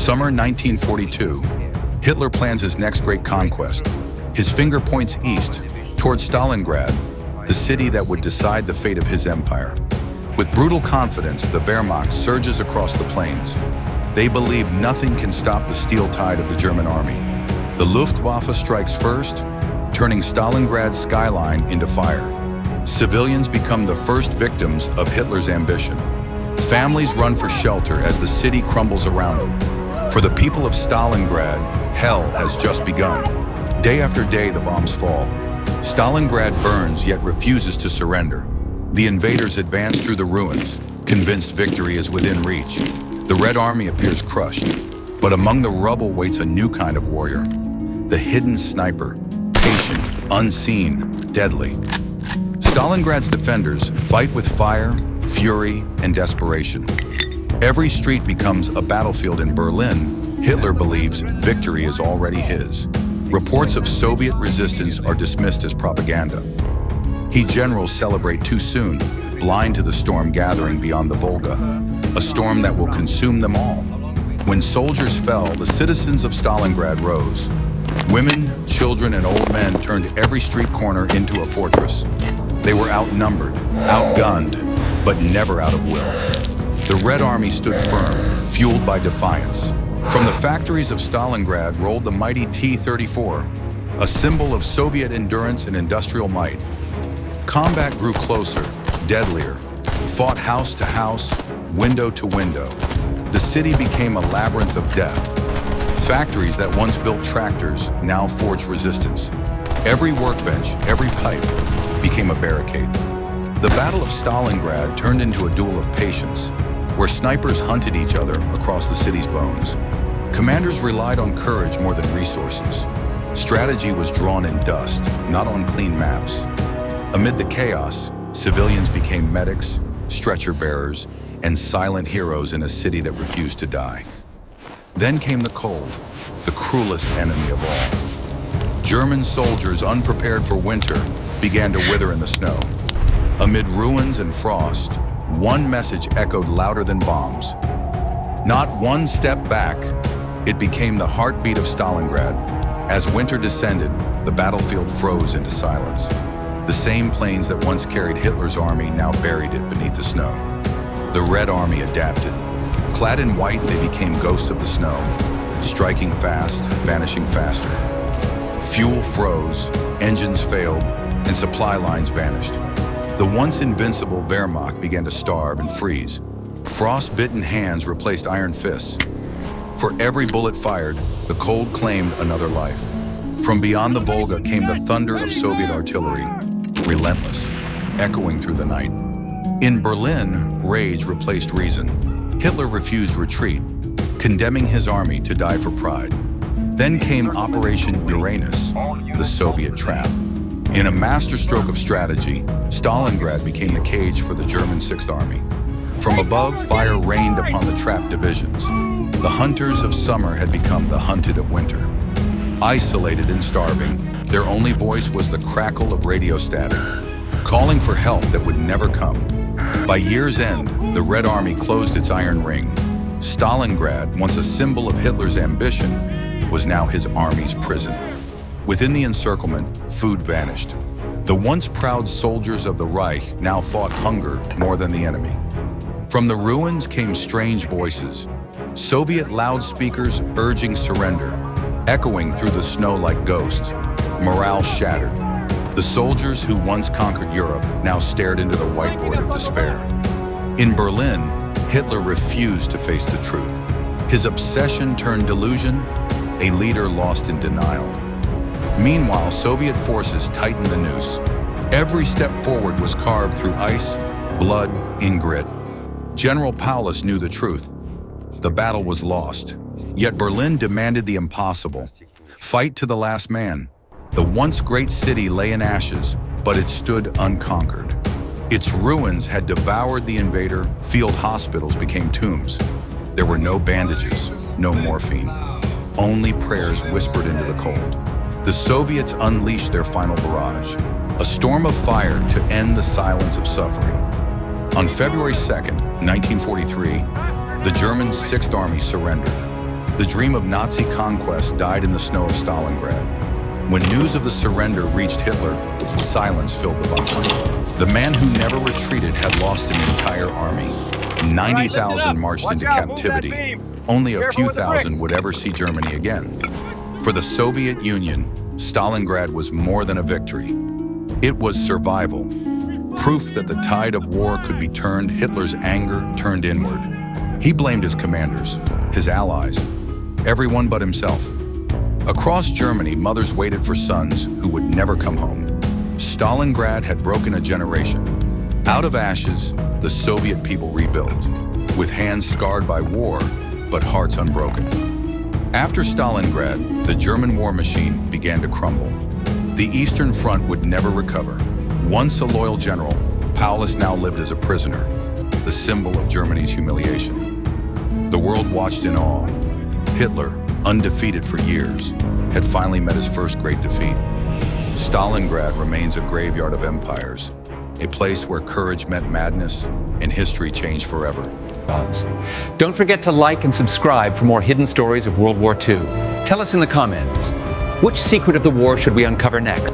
Summer 1942. Hitler plans his next great conquest. His finger points east, towards Stalingrad, the city that would decide the fate of his empire. With brutal confidence, the Wehrmacht surges across the plains. They believe nothing can stop the steel tide of the German army. The Luftwaffe strikes first, turning Stalingrad's skyline into fire. Civilians become the first victims of Hitler's ambition. Families run for shelter as the city crumbles around them. For the people of Stalingrad, hell has just begun. Day after day, the bombs fall. Stalingrad burns, yet refuses to surrender. The invaders advance through the ruins, convinced victory is within reach. The Red Army appears crushed, but among the rubble waits a new kind of warrior. The hidden sniper, patient, unseen, deadly. Stalingrad's defenders fight with fire, fury, and desperation. Every street becomes a battlefield. In Berlin, Hitler believes victory is already his. Reports of Soviet resistance are dismissed as propaganda. He generals celebrate too soon, blind to the storm gathering beyond the Volga, a storm that will consume them all. When soldiers fell, the citizens of Stalingrad rose. Women, children, and old men turned every street corner into a fortress. They were outnumbered, outgunned, but never out of will. The Red Army stood firm, fueled by defiance. From the factories of Stalingrad rolled the mighty T-34, a symbol of Soviet endurance and industrial might. Combat grew closer, deadlier, fought house to house, window to window. The city became a labyrinth of death. Factories that once built tractors now forged resistance. Every workbench, every pipe became a barricade. The Battle of Stalingrad turned into a duel of patience, where snipers hunted each other across the city's bones. Commanders relied on courage more than resources. Strategy was drawn in dust, not on clean maps. Amid the chaos, civilians became medics, stretcher bearers, and silent heroes in a city that refused to die. Then came the cold, the cruelest enemy of all. German soldiers, unprepared for winter, began to wither in the snow. Amid ruins and frost, one message echoed louder than bombs. Not one step back. It became the heartbeat of Stalingrad. As winter descended, the battlefield froze into silence. The same plains that once carried Hitler's army now buried it beneath the snow. The Red Army adapted. Clad in white, they became ghosts of the snow, striking fast, vanishing faster. Fuel froze, engines failed, and supply lines vanished. The once invincible Wehrmacht began to starve and freeze. Frost-bitten hands replaced iron fists. For every bullet fired, the cold claimed another life. From beyond the Volga came the thunder of Soviet artillery, relentless, echoing through the night. In Berlin, rage replaced reason. Hitler refused retreat, condemning his army to die for pride. Then came Operation Uranus, the Soviet trap. In a masterstroke of strategy, Stalingrad became the cage for the German Sixth Army. From above, fire rained upon the trapped divisions. The hunters of summer had become the hunted of winter. Isolated and starving, their only voice was the crackle of radio static, calling for help that would never come. By year's end, the Red Army closed its iron ring. Stalingrad, once a symbol of Hitler's ambition, was now his army's prison. Within the encirclement, food vanished. The once proud soldiers of the Reich now fought hunger more than the enemy. From the ruins came strange voices, Soviet loudspeakers urging surrender, echoing through the snow like ghosts. Morale shattered. The soldiers who once conquered Europe now stared into the white void of despair. In Berlin, Hitler refused to face the truth. His obsession turned delusion, a leader lost in denial. Meanwhile, Soviet forces tightened the noose. Every step forward was carved through ice, blood, and grit. General Paulus knew the truth. The battle was lost. Yet Berlin demanded the impossible. Fight to the last man. The once great city lay in ashes, but it stood unconquered. Its ruins had devoured the invader. Field hospitals became tombs. There were no bandages, no morphine. Only prayers whispered into the cold. The Soviets unleashed their final barrage, a storm of fire to end the silence of suffering. On February 2nd, 1943, the German Sixth Army surrendered. The dream of Nazi conquest died in the snow of Stalingrad. When news of the surrender reached Hitler, silence filled the bunker. The man who never retreated had lost an entire army. 90,000 marched into captivity. Only a few thousand would ever see Germany again. For the Soviet Union, Stalingrad was more than a victory. It was survival. Proof that the tide of war could be turned. Hitler's anger turned inward. He blamed his commanders, his allies, everyone but himself. Across Germany, mothers waited for sons who would never come home. Stalingrad had broken a generation. Out of ashes, the Soviet people rebuilt, with hands scarred by war, but hearts unbroken. After Stalingrad, the German war machine began to crumble. The Eastern Front would never recover. Once a loyal general, Paulus now lived as a prisoner, the symbol of Germany's humiliation. The world watched in awe. Hitler, undefeated for years, had finally met his first great defeat. Stalingrad remains a graveyard of empires, a place where courage met madness and history changed forever. Don't forget to like and subscribe for more hidden stories of World War II. Tell us in the comments, which secret of the war should we uncover next?